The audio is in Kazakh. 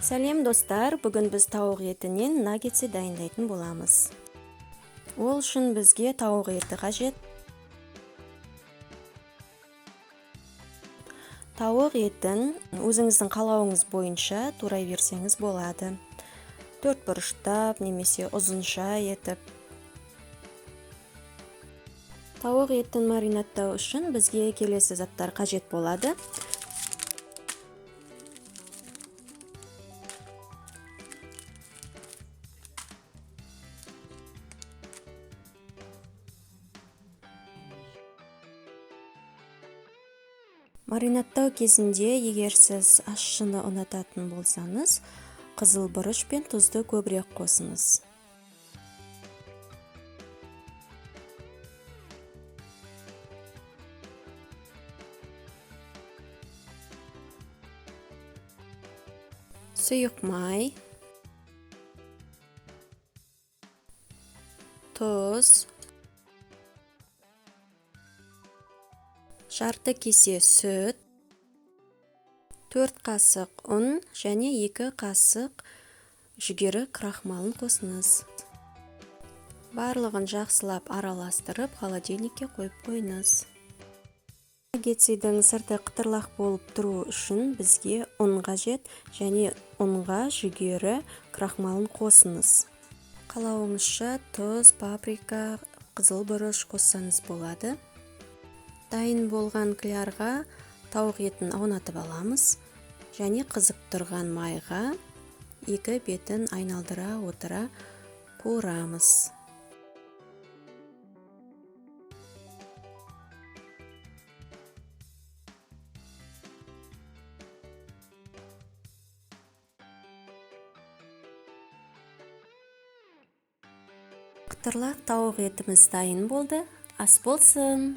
Сәлем достар, бүгін біз тауық етінен наггетс дайындайтын боламыз. Ол үшін бізге тауық еті қажет. Тауық етін өзіңіздің қалауыңыз бойынша турай берсеңіз болады. 4 бұрыштап немесе ұзынша етіп. Тауық етін маринаттау үшін бізге келесі заттар қажет болады. Маринаттау кезінде, егер сіз ащыны ұнататын болсаңыз, қызыл бұрыш пен тұзды көбірек қосыңыз. Сұйық май, тұз, жарты кесе сүт, 4 қасық ұн және 2 қасық жүгері крахмалын қосыңыз. Барлығын жақсылап араластырып, холодильникке қойып қойыңыз. Наггетсдің сырты қытырлақ болып тұру үшін бізге ұн қажет және ұнға жүгері крахмалын қосыңыз. Қалауыңызша тұз, паприка, қызыл бұрыш қоссаңыз болады. Дайын болған клярға тауық етін аунатып аламыз және қызып тұрған майға 2 бетін айналдыра отыра қуырамыз. Қытырлақ тауық етіміз дайын болды. Ас болсын!